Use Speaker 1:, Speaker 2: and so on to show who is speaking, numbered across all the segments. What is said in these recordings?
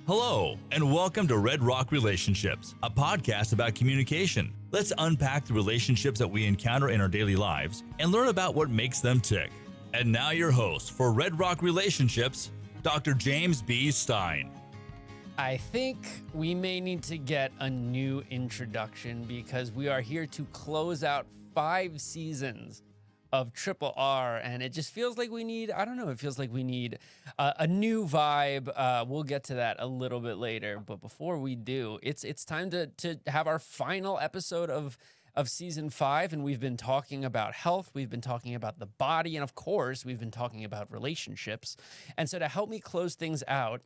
Speaker 1: Hello, and welcome to Red Rock Relationships, a podcast about communication. Let's unpack the relationships that we encounter in our daily lives and learn about what makes them tick. And now your host for Red Rock Relationships, Dr. James B. Stein.
Speaker 2: I think we may need to get a new introduction because we are here to close out 5 seasons of Triple R, and it just feels like we need, it feels like we need a new vibe. We'll get to that a little bit later, but before we do, it's time to have our final episode of season 5, and we've been talking about health, we've been talking about the body, and of course, we've been talking about relationships. And so to help me close things out,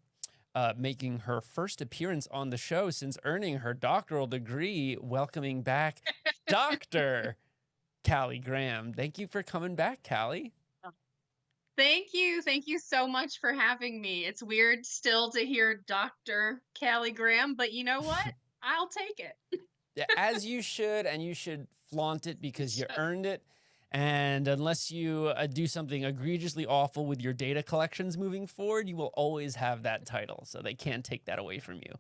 Speaker 2: making her first appearance on the show since earning her doctoral degree, welcoming back Dr. Callie Graham. Thank you for coming back, Callie.
Speaker 3: Thank you. Thank you so much for having me. It's weird still to hear Dr. Callie Graham, but you know what? I'll take it.
Speaker 2: Yeah, as you should, and you should flaunt it because you earned it. And unless you do something egregiously awful with your data collections moving forward, you will always have that title. So they can't take that away from you.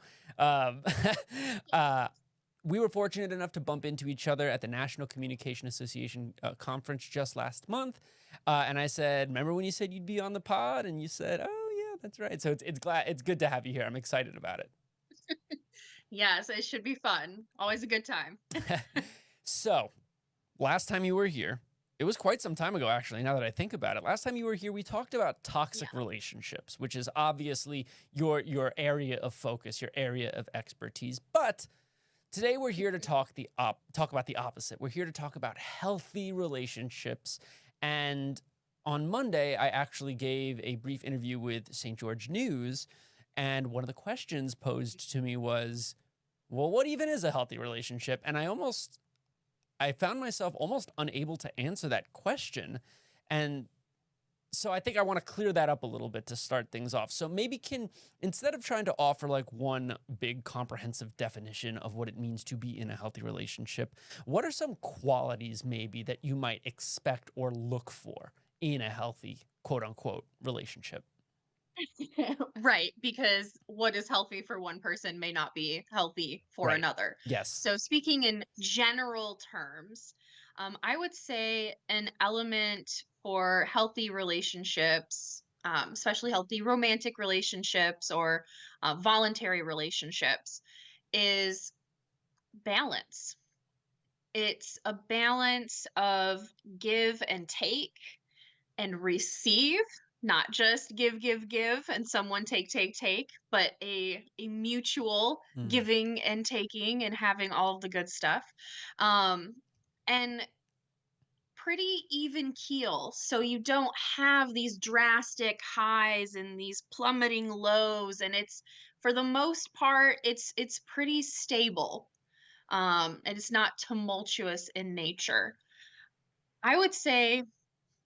Speaker 2: We were fortunate enough to bump into each other at the National Communication Association conference just last month. And I said, remember when you said you'd be on the pod? And you said, oh, yeah, that's right. So it's good to have you here. I'm excited about it.
Speaker 3: Yes, it should be fun. Always a good time.
Speaker 2: So last time you were here, it was quite some time ago, actually, now that I think about it. Last time you were here, we talked about toxic relationships, which is obviously your area of focus, your area of expertise. But today we're here to talk about the opposite. We're here to talk about healthy relationships. And on Monday, I actually gave a brief interview with St. George News. And one of the questions posed to me was, well, what even is a healthy relationship? And I found myself almost unable to answer that question. And so I think I want to clear that up a little bit to start things off. So maybe instead of trying to offer like one big comprehensive definition of what it means to be in a healthy relationship, what are some qualities maybe that you might expect or look for in a healthy, quote unquote, relationship?
Speaker 3: Right, because what is healthy for one person may not be healthy for another.
Speaker 2: Yes.
Speaker 3: So speaking in general terms, I would say an element for healthy relationships, especially healthy romantic relationships or voluntary relationships, is balance. It's a balance of give and take and receive, not just give, and someone take, but a mutual giving and taking and having all of the good stuff. And pretty even keel, so you don't have these drastic highs and these plummeting lows, and it's, for the most part, it's pretty stable, and it's not tumultuous in nature. I would say,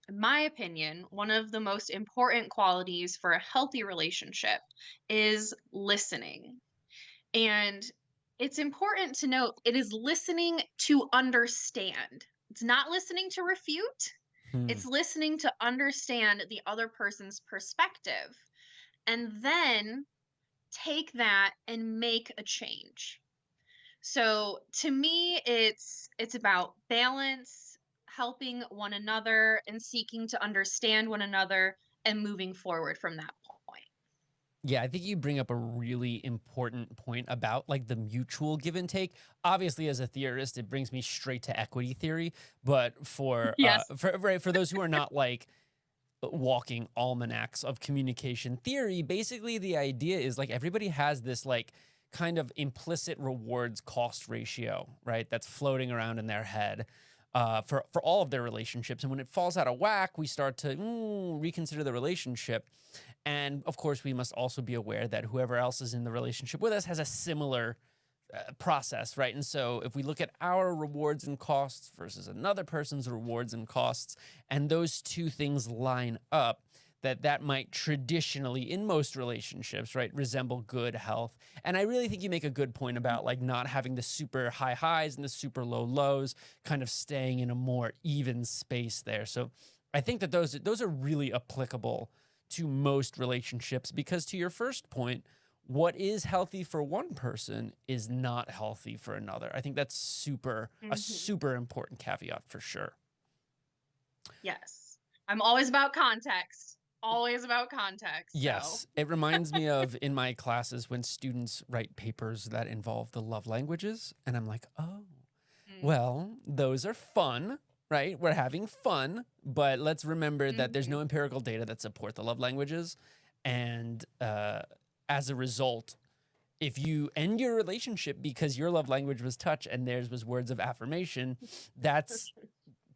Speaker 3: in my opinion, one of the most important qualities for a healthy relationship is listening. And it's important to note it is listening to understand. It's not listening to refute. It's listening to understand the other person's perspective and then take that and make a change. So to me, it's about balance, helping one another and seeking to understand one another and moving forward from that point.
Speaker 2: Yeah, I think you bring up a really important point about like the mutual give and take. Obviously, as a theorist, it brings me straight to equity theory. But for those who are not like walking almanacs of communication theory, basically the idea is like everybody has this like kind of implicit rewards cost ratio, right? That's floating around in their head. For all of their relationships. And when it falls out of whack, we start to reconsider the relationship. And of course, we must also be aware that whoever else is in the relationship with us has a similar process, right? And so if we look at our rewards and costs versus another person's rewards and costs, and those two things line up, that might traditionally, in most relationships, right, resemble good health. And I really think you make a good point about like not having the super high highs and the super low lows, kind of staying in a more even space there. So I think that those are really applicable to most relationships because, to your first point, what is healthy for one person is not healthy for another. I think that's a
Speaker 3: Hmm.
Speaker 2: super important caveat for sure.
Speaker 3: Yes. I'm always about context. Always about context. So,
Speaker 2: Yes, it reminds me of in my classes when students write papers that involve the love languages, and I'm like, oh,
Speaker 3: mm,
Speaker 2: well, those are fun, right? We're having fun, but let's remember that there's no
Speaker 3: mhm.
Speaker 2: empirical data that support the love languages, and as a result, if you end your relationship because your love language was touch and theirs was words of affirmation, that's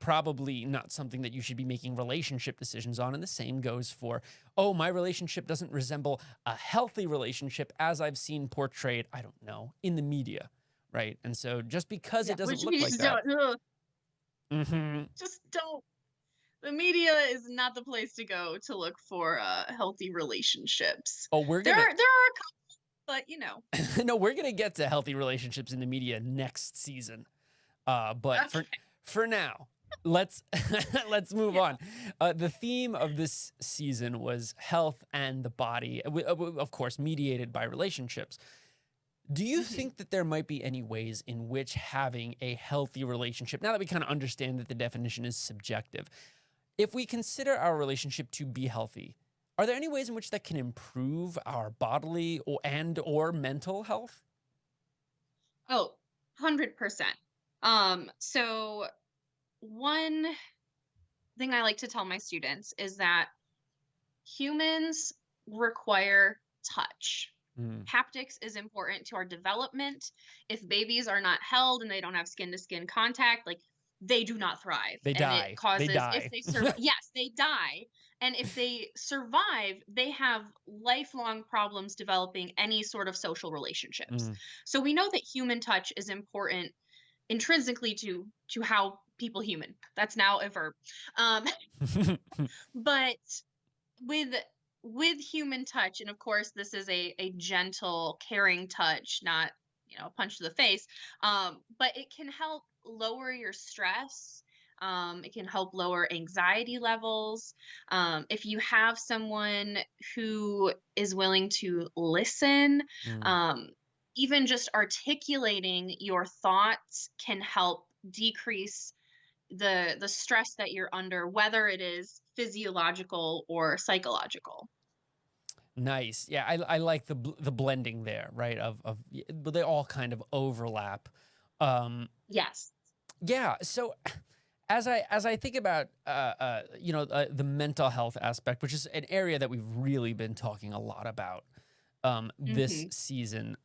Speaker 2: probably not something that you should be making relationship decisions on. And the same goes for, oh, my relationship doesn't resemble a healthy relationship as I've seen portrayed, I don't know, in the media, right? And so just because
Speaker 3: Yeah,
Speaker 2: it doesn't
Speaker 3: which
Speaker 2: look
Speaker 3: we
Speaker 2: like
Speaker 3: just
Speaker 2: that,
Speaker 3: don't. Ugh,
Speaker 2: mhm.
Speaker 3: just don't. The media is not the place to go to look for healthy relationships.
Speaker 2: Oh,
Speaker 3: There are a couple, but
Speaker 2: no, we're gonna get to healthy relationships in the media next season. But
Speaker 3: okay,
Speaker 2: for now, let's let's move
Speaker 3: yeah.
Speaker 2: on. The theme of this season was health and the body, of course, mediated by relationships. Do you
Speaker 3: Hmm.
Speaker 2: think that there might be any ways in which having a healthy relationship, now that we kind of understand that the definition is subjective, if we consider our relationship to be healthy, are there any ways in which that can improve our bodily or mental health?
Speaker 3: Oh, 100%. So one thing I like to tell my students is that humans require touch.
Speaker 2: Mm,
Speaker 3: Haptics is important to our development. If babies are not held and they don't have skin to skin contact, like they do not thrive.
Speaker 2: they
Speaker 3: And it
Speaker 2: die. They
Speaker 3: causes, if
Speaker 2: die.
Speaker 3: they survive, yes, they die. And if they survive, they have lifelong problems developing any sort of social relationships.
Speaker 2: Mm.
Speaker 3: So we know that human touch is important intrinsically to how people human. That's now a verb. Um, but with human touch, and of course this is a gentle caring touch, not a punch to the face, but it can help lower your stress. It can help lower anxiety levels. If you have someone who is willing to listen,
Speaker 2: Mm.
Speaker 3: um, even just articulating your thoughts can help decrease the stress that you're under, whether it is physiological or psychological.
Speaker 2: Nice. Yeah, I like the blending there, right? But they all kind of overlap. Um,
Speaker 3: Yes.
Speaker 2: yeah. So as I think about the mental health aspect, which is an area that we've really been talking a lot about this
Speaker 3: Hmm.
Speaker 2: season,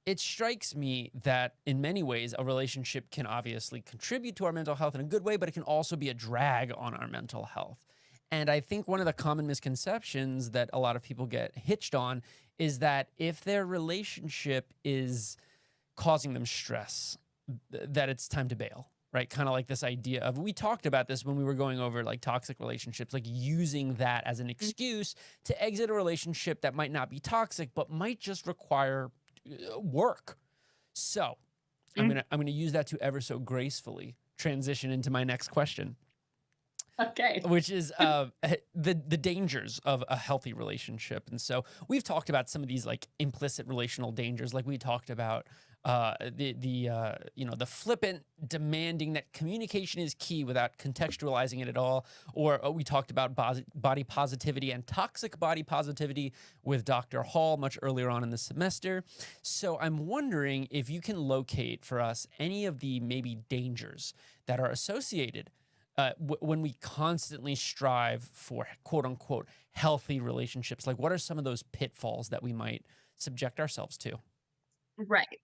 Speaker 2: it strikes me that in many ways a relationship can obviously contribute to our mental health in a good way, but it can also be a drag on our mental health. And I think one of the common misconceptions that a lot of people get hitched on is that if their relationship is causing them stress, that it's time to bail, right? Kind of like this idea of, we talked about this when we were going over like toxic relationships, like using that as an excuse to exit a relationship that might not be toxic, but might just require work. So
Speaker 3: Mm.
Speaker 2: I'm gonna use that to ever so gracefully transition into my next question,
Speaker 3: Okay.
Speaker 2: which is the dangers of a healthy relationship. And so we've talked about some of these like implicit relational dangers, like we talked about the flippant demanding that communication is key without contextualizing it at all, or we talked about body positivity and toxic body positivity with Dr. Hall much earlier on in the semester. So I'm wondering if you can locate for us any of the maybe dangers that are associated when we constantly strive for quote unquote healthy relationships. Like, what are some of those pitfalls that we might subject ourselves to?
Speaker 3: Right.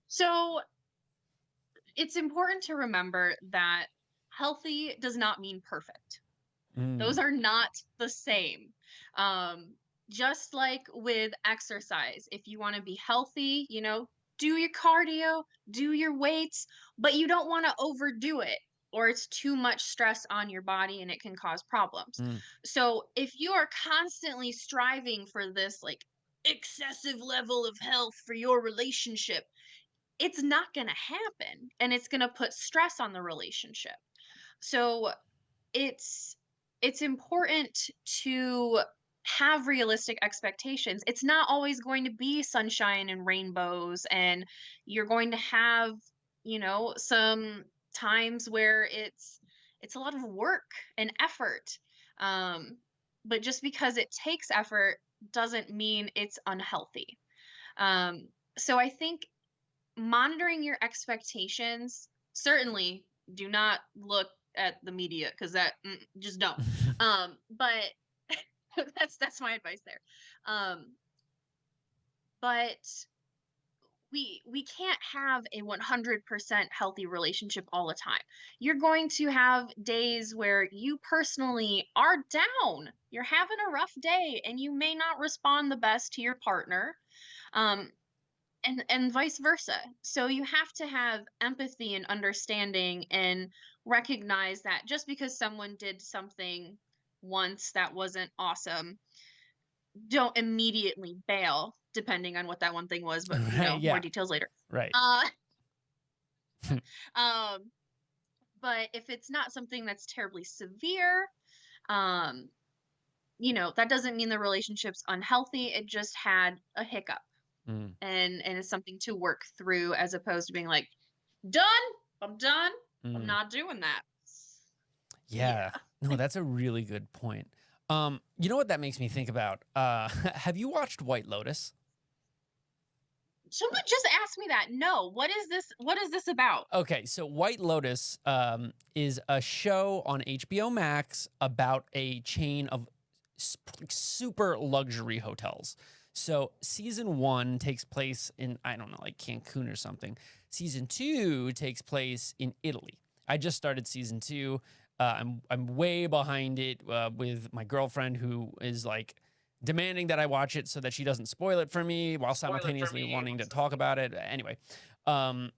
Speaker 3: So it's important to remember that healthy does not mean perfect. Those
Speaker 2: Mm,
Speaker 3: are not the same. Um, just like with exercise, if you want to be healthy, do your cardio, do your weights, but you don't want to overdo it, or it's too much stress on your body and it can cause problems.
Speaker 2: mm,
Speaker 3: So if you are constantly striving for this like excessive level of health for your relationship, it's not going to happen and it's going to put stress on the relationship. So it's important to have realistic expectations. It's not always going to be sunshine and rainbows, and you're going to have, some times where it's a lot of work and effort. Um, but just because it takes effort doesn't mean it's unhealthy. Um, so I think monitoring your expectations, certainly do not look at the media, because that just don't. But that's my advice there. Um, but we can't have a 100% healthy relationship all the time. You're going to have days where you personally are down. You're having a rough day and you may not respond the best to your partner. Um, and vice versa. So you have to have empathy and understanding and recognize that just because someone did something once that wasn't awesome, don't immediately bail, depending on what that one thing was, but
Speaker 2: Right,
Speaker 3: more
Speaker 2: yeah,
Speaker 3: details later.
Speaker 2: right.
Speaker 3: Uh um but if it's not something that's terribly severe, um that doesn't mean the relationship's unhealthy. It just had a hiccup,
Speaker 2: Mm.
Speaker 3: and it's something to work through, as opposed to being like, done, I'm done, I'm
Speaker 2: Mm.
Speaker 3: not doing that. Yeah.
Speaker 2: Yeah. No, that's a really good point. You know what that makes me think about? Have you watched White Lotus?
Speaker 3: Someone just asked me that. No, what is this about?
Speaker 2: Okay, so White Lotus is a show on HBO Max about a chain of super luxury hotels. So season 1 takes place in, I don't know, like Cancun or something. Season 2 takes place in Italy. I just started season 2. I'm way behind it with my girlfriend, who is like demanding that I watch it so that she doesn't spoil it for me while simultaneously wanting to talk about it. Anyway, um,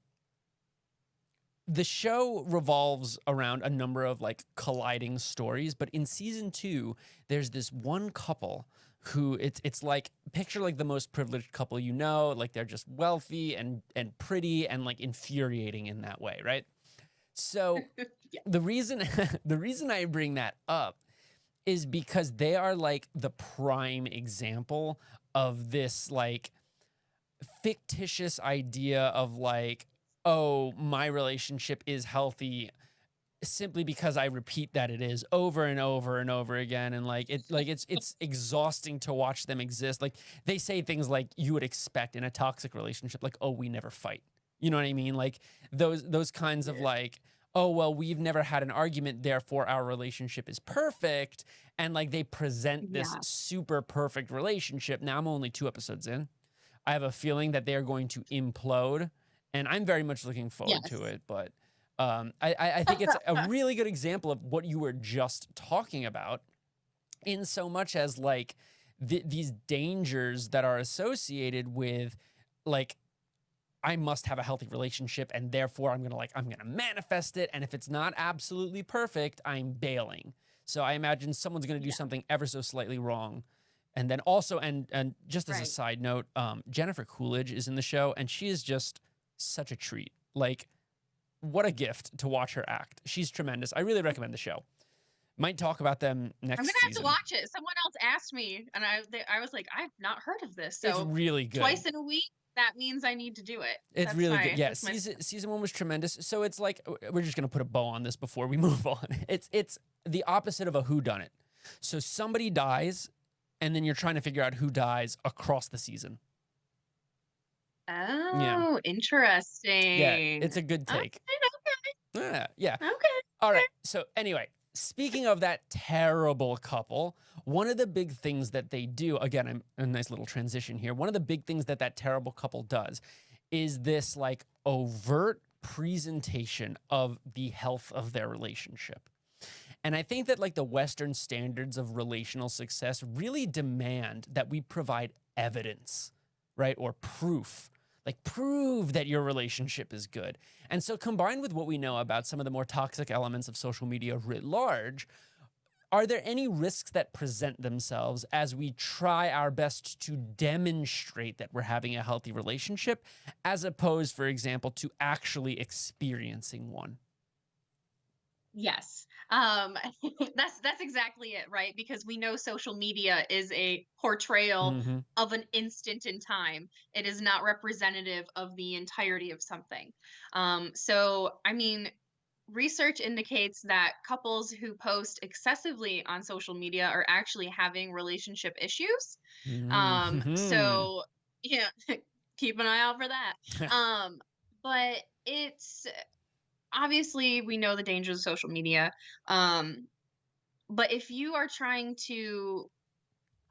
Speaker 2: the show revolves around a number of like colliding stories, but in season 2 there's this one couple who it's like, picture like the most privileged couple, like they're just wealthy and pretty and like infuriating in that way, right? So
Speaker 3: Yeah.
Speaker 2: the reason the reason I bring that up is because they are like the prime example of this like fictitious idea of like, oh, my relationship is healthy simply because I repeat that it is over and over and over again, and it's exhausting to watch them exist. Like, they say things like you would expect in a toxic relationship, like, oh, we never fight. You know what I mean? Like those kinds of
Speaker 3: Yeah.
Speaker 2: like, oh, well, we've never had an argument, therefore our relationship is perfect. And like they present this
Speaker 3: Yeah.
Speaker 2: super perfect relationship. Now I'm only 2 episodes in. I have a feeling that they are going to implode, and I'm very much looking forward to
Speaker 3: Yes.
Speaker 2: it. But I think it's a really good example of what you were just talking about, in so much as like these dangers that are associated with like, I must have a healthy relationship, and therefore I'm gonna manifest it. And if it's not absolutely perfect, I'm bailing. So I imagine someone's gonna do
Speaker 3: Yeah.
Speaker 2: something ever so slightly wrong. And then also, and just as a
Speaker 3: Right.
Speaker 2: side note, Jennifer Coolidge is in the show, and she is just such a treat. Like, what a gift to watch her act. She's tremendous. I really recommend the show. Might talk about them
Speaker 3: I'm
Speaker 2: next
Speaker 3: gonna have to
Speaker 2: season.
Speaker 3: watch it. Someone else asked me, and I was like, I've not heard of this.
Speaker 2: It's
Speaker 3: So
Speaker 2: really good.
Speaker 3: twice in a week, that means I need to do it.
Speaker 2: It's really good. Yeah,
Speaker 3: That's my
Speaker 2: season 1 was tremendous. So it's like, we're just gonna put a bow on this before we move on. It's the opposite of a whodunit. So somebody dies, and then you're trying to figure out who dies across the season. Yeah,
Speaker 3: Oh,
Speaker 2: yeah,
Speaker 3: interesting.
Speaker 2: it's a good
Speaker 3: Okay,
Speaker 2: take. Yeah, yeah.
Speaker 3: okay.
Speaker 2: All right. So anyway, speaking of that terrible couple, one of the big things that they do, again, I'm a nice little transition here. One of the big things that that terrible couple does is this like overt presentation of the health of their relationship. And I think that like the Western standards of relational success really demand that we provide evidence, right? Or proof. Like, prove that your relationship is good. And so, combined with what we know about some of the more toxic elements of social media writ large, are there any risks that present themselves as we try our best to demonstrate that we're having a healthy relationship, as opposed, for example, to actually experiencing one?
Speaker 3: Yes. Um, that's exactly it, right? Because we know social media is a portrayal
Speaker 2: Mm-hmm.
Speaker 3: of an instant in time. It is not representative of the entirety of something. So I mean, research indicates that couples who post excessively on social media are actually having relationship issues.
Speaker 2: Mm-hmm.
Speaker 3: So yeah, keep an eye out for that. Um, but it's obviously we know the dangers of social media. Um, but if you are trying to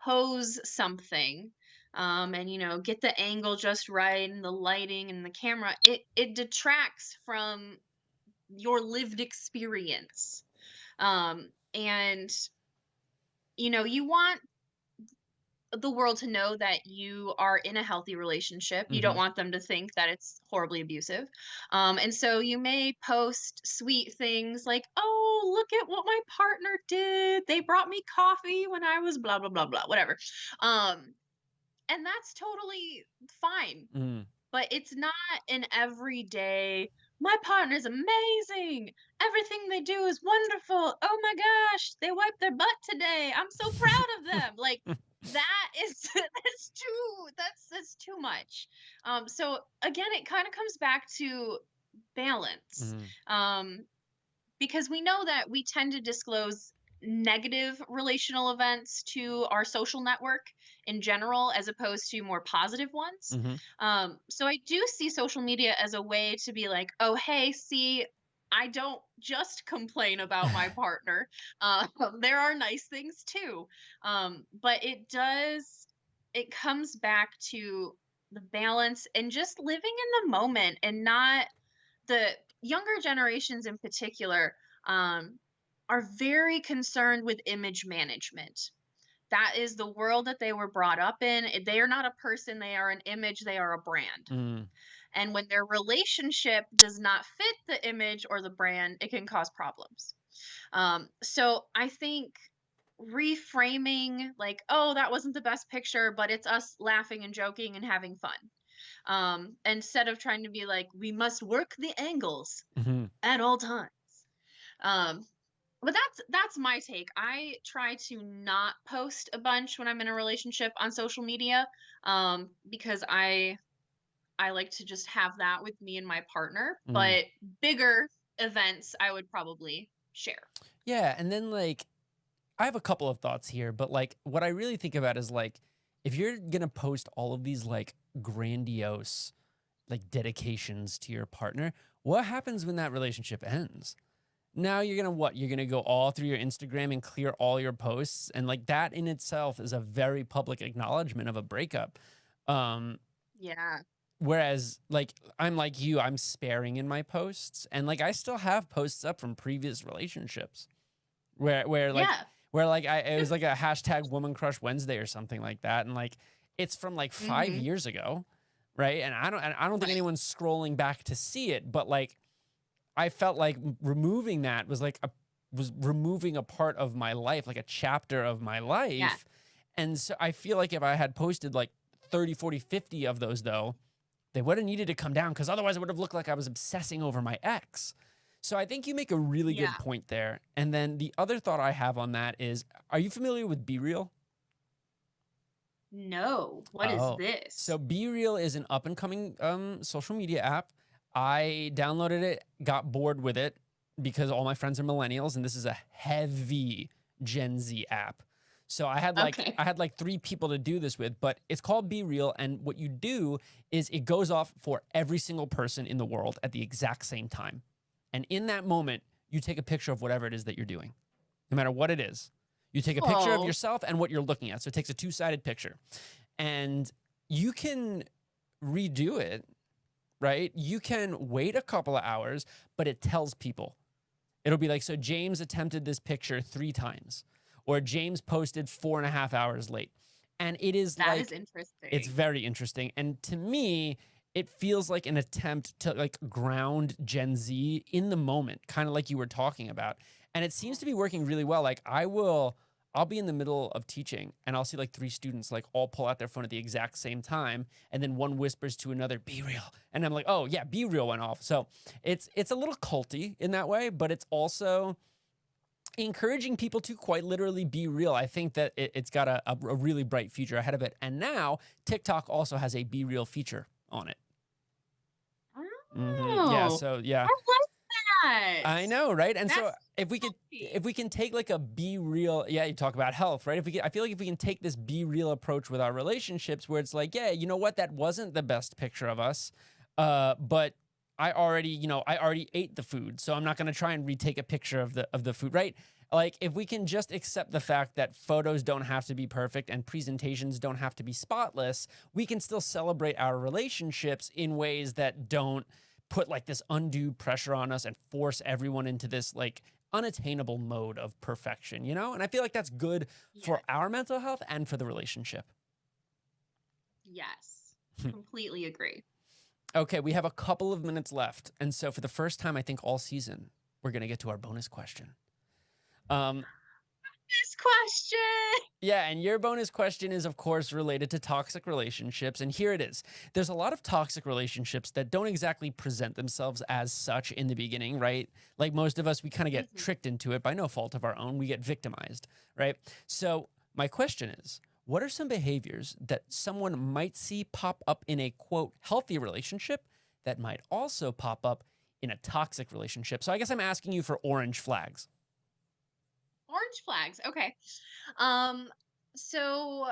Speaker 3: pose something, and get the angle just right and the lighting and the camera, it detracts from your lived experience. And you want the world to know that you are in a healthy relationship. You don't
Speaker 2: Mm-hmm.
Speaker 3: want them to think that it's horribly abusive. And so you may post sweet things like, oh, look at what my partner did. They brought me coffee when I was blah, blah, blah, blah, whatever. And that's totally fine,
Speaker 2: Mm-hmm.
Speaker 3: but it's not an everyday, my partner's amazing. Everything they do is wonderful. Oh my gosh, they wiped their butt today. I'm so proud of them. Like that is that's too much. So again, it kind of comes back to balance.
Speaker 2: Mm-hmm.
Speaker 3: Um, because we know that we tend to disclose negative relational events to our social network in general as opposed to more positive ones.
Speaker 2: Mm-hmm.
Speaker 3: So I do see social media as a way to be like, oh, hey, see, I don't just complain about my partner. Uh, there are nice things too. But it comes back to the balance and just living in the moment and not the younger generations in particular um, are very concerned with image management. That is the world that they were brought up in. They are not a person, they are an image, they are a brand.
Speaker 2: Mm-hmm.
Speaker 3: And when their relationship does not fit the image or the brand, it can cause problems. So I think reframing, like, oh, that wasn't the best picture, but it's us laughing and joking and having fun. Instead of trying to be like, we must work the angles
Speaker 2: Mm-hmm.
Speaker 3: at all times. Um, but that's my take. I try to not post a bunch when I'm in a relationship on social media, because I like to just have that with me and my partner.
Speaker 2: Mm.
Speaker 3: But bigger events, I would probably share.
Speaker 2: Yeah, and then like I have a couple of thoughts here, but like what I really think about is like if you're gonna post all of these like grandiose like dedications to your partner, what happens when that relationship ends? Now you're gonna what? You're gonna go all through your Instagram and clear all your posts, and like that in itself is a very public acknowledgement of a breakup. Um,
Speaker 3: Yeah.
Speaker 2: Whereas like I'm like you, I'm sparing in my posts, and like I still have posts up from previous relationships where like
Speaker 3: Yeah.
Speaker 2: where like it was like a hashtag Woman Crush Wednesday or something like that, and like it's from like 5 years ago, right? And I don't think
Speaker 3: Right.
Speaker 2: anyone's scrolling back to see it, but like I felt like removing that was removing a part of my life, like a chapter of my
Speaker 3: Yeah.
Speaker 2: life. And so I feel like if I had posted like 30, 40, 50 of those though, they would have needed to come down because otherwise it would have looked like I was obsessing over my ex. So I think you make a really
Speaker 3: Yeah.
Speaker 2: good point there. And then the other thought I have on that is, are you familiar with Be Real?
Speaker 3: No. What is
Speaker 2: Oh, so
Speaker 3: this?
Speaker 2: Be Real is an up and coming social media app. I downloaded it, got bored with it because all my friends are millennials, and this is a heavy Gen Z app. So
Speaker 3: Okay.
Speaker 2: I had like three people to do this with, but it's called Be Real, and what you do is it goes off for every single person in the world at the exact same time, and in that moment, you take a picture of whatever it is that you're doing, no matter what it is. You take a picture of
Speaker 3: Oh.
Speaker 2: yourself and what you're looking at. So it takes a two-sided picture and you can redo it, right? You can wait a couple of hours, but it tells people. It'll be like, so James attempted this picture 3 times, or James posted 4.5 hours late. And it is
Speaker 3: That is
Speaker 2: like, it's
Speaker 3: interesting.
Speaker 2: very interesting. And to me, it feels like an attempt to like ground Gen Z in the moment, kind of like you were talking about. And it seems to be working really well. Like I'll be in the middle of teaching and I'll see like 3 students like all pull out their phone at the exact same time. And then one whispers to another, "Be real." And I'm like, oh yeah, Be Real went off. So it's a little culty in that way, but it's also encouraging people to quite literally be real. I think that it's got a really bright future ahead of it. And now TikTok also has a Be Real feature on it. Yeah.
Speaker 3: Oh,
Speaker 2: So yeah,
Speaker 3: I like that.
Speaker 2: I know, right? And so
Speaker 3: That's
Speaker 2: if we can take like a Be Real, yeah, you talk about health, right? I feel like if we can take this Be Real approach with our relationships, where it's like, yeah, you know what, that wasn't the best picture of us, but I already ate the food, so I'm not going to try and retake a picture of the food, right? Like if we can just accept the fact that photos don't have to be perfect and presentations don't have to be spotless, we can still celebrate our relationships in ways that don't put like this undue pressure on us and force everyone into this like unattainable mode of perfection, you know? And I feel like that's good
Speaker 3: yeah.
Speaker 2: for our mental health and for the relationship.
Speaker 3: Yes. Completely agree.
Speaker 2: Okay, we have a couple of minutes left. And so for the first time, I think all season, we're going to get to our bonus question.
Speaker 3: This question.
Speaker 2: Yeah, and your bonus question is, of course, related to toxic relationships. And here it is. There's a lot of toxic relationships that don't exactly present themselves as such in the beginning, right? Like most of us, we kind of get tricked into it by no fault of our own. We get victimized, right? So my question is, what are some behaviors that someone might see pop up in a, quote, healthy relationship that might also pop up in a toxic relationship? So I guess I'm asking you for orange flags.
Speaker 3: Orange flags. Okay. So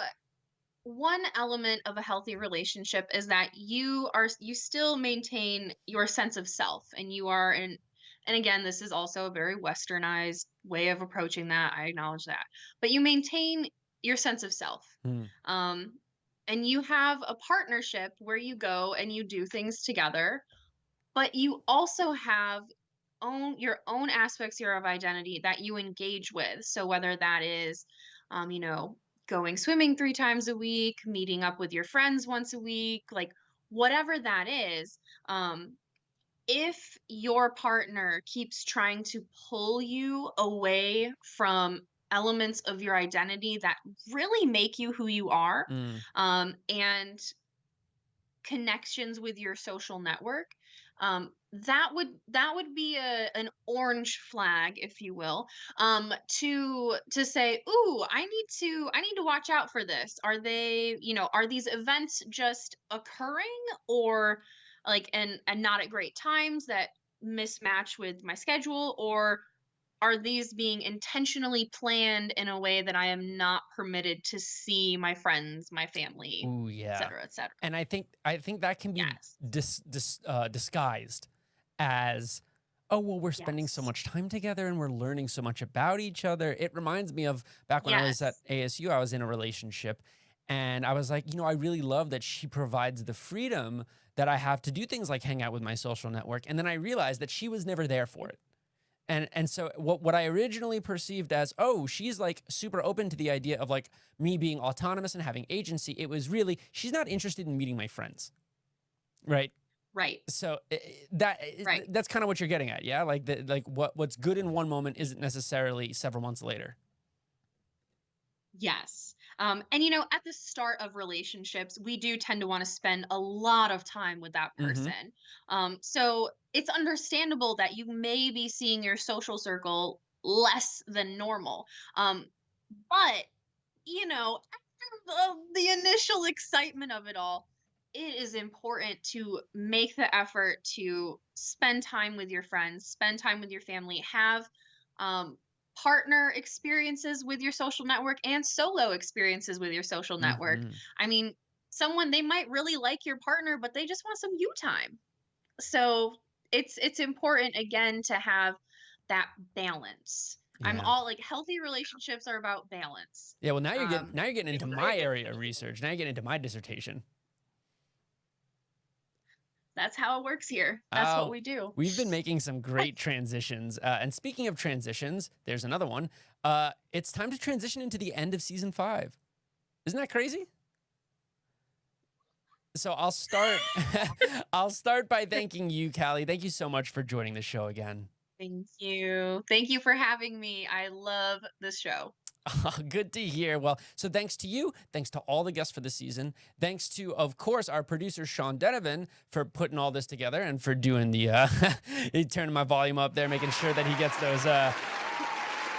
Speaker 3: one element of a healthy relationship is that you still maintain your sense of self, and you are in, and again, this is also a very westernized way of approaching that. I acknowledge that. But you maintain your sense of self. Um and you have a partnership where you go and you do things together, but you also have your own aspects here of identity that you engage with. So whether that is, you know, going swimming 3 times a week, meeting up with your friends once a week, like whatever that is, if your partner keeps trying to pull you away from elements of your identity that really make you who you are, and connections with your social network, that would be an orange flag, if you will, to say, ooh, I need to watch out for this. Are they, are these events just occurring, or like, and not at great times that mismatch with my schedule, or are these being intentionally planned in a way that I am not permitted to see my friends, my family,
Speaker 2: Ooh,
Speaker 3: et
Speaker 2: yeah.
Speaker 3: cetera, et cetera.
Speaker 2: And I think that can be
Speaker 3: Yes.
Speaker 2: disguised as, oh, well, we're spending so
Speaker 3: Yes.
Speaker 2: much time together and we're learning so much about each other. It reminds me of back when I was at
Speaker 3: Yes.
Speaker 2: ASU, I was in a relationship, and I was like, I really love that she provides the freedom that I have to do things like hang out with my social network. And then I realized that she was never there for it. And so what I originally perceived as, oh, she's like super open to the idea of like me being autonomous and having agency, it was really, she's not interested in meeting my friends. Right.
Speaker 3: Right.
Speaker 2: So
Speaker 3: Right.
Speaker 2: that's kind of what you're getting at. Yeah. Like what's good in one moment isn't necessarily several months later.
Speaker 3: Yes. And at the start of relationships, we do tend to want to spend a lot of time with that person. So it's understandable that you may be seeing your social circle less than normal. But after the initial excitement of it all, it is important to make the effort to spend time with your friends, spend time with your family, have um, partner experiences with your social network and solo experiences with your social network.
Speaker 2: Mm-hmm.
Speaker 3: I mean, someone, they might really like your partner, but they just want some you time. So it's important, again, to have that balance. I'm
Speaker 2: Yeah.
Speaker 3: all like, healthy relationships are about balance.
Speaker 2: Yeah. Well, now you're getting into my
Speaker 3: Right.
Speaker 2: area of research. Now you're getting into my dissertation.
Speaker 3: That's how it works here. That's what
Speaker 2: Oh,
Speaker 3: we do.
Speaker 2: we've been making some great transitions. And speaking of transitions, there's another one. It's time to transition into the end of season 5. Isn't that crazy? So I'll start. I'll start by thanking you, Callie. Thank you so much for joining the show again.
Speaker 3: Thank you. Thank you for having me. I love this show.
Speaker 2: Good to hear. Well, so thanks to you. Thanks to all the guests for the season. Thanks to, of course, our producer, Sean Denovan, for putting all this together and for doing the, turning my volume up there, making sure that he gets those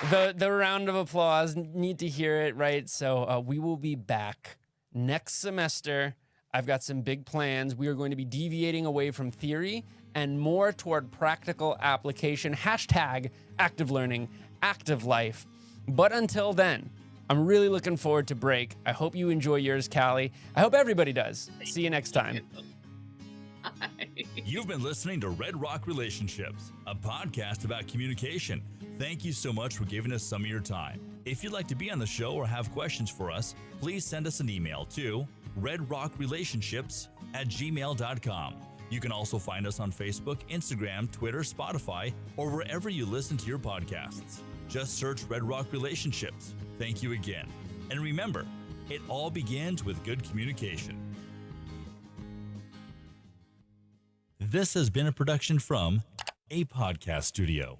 Speaker 2: The round of applause. Need to hear it, right? So we will be back next semester. I've got some big plans. We are going to be deviating away from theory and more toward practical application. Hashtag active learning, active life. But until then, I'm really looking forward to break. I hope you enjoy yours, Callie. I hope everybody does. See you next time.
Speaker 1: You've been listening to Red Rock Relationships, a podcast about communication. Thank you so much for giving us some of your time. If you'd like to be on the show or have questions for us, please send us an email to redrockrelationships@gmail.com. You can also find us on Facebook, Instagram, Twitter, Spotify, or wherever you listen to your podcasts. Just search Red Rock Relationships. Thank you again. And remember, it all begins with good communication. This has been a production from a podcast studio.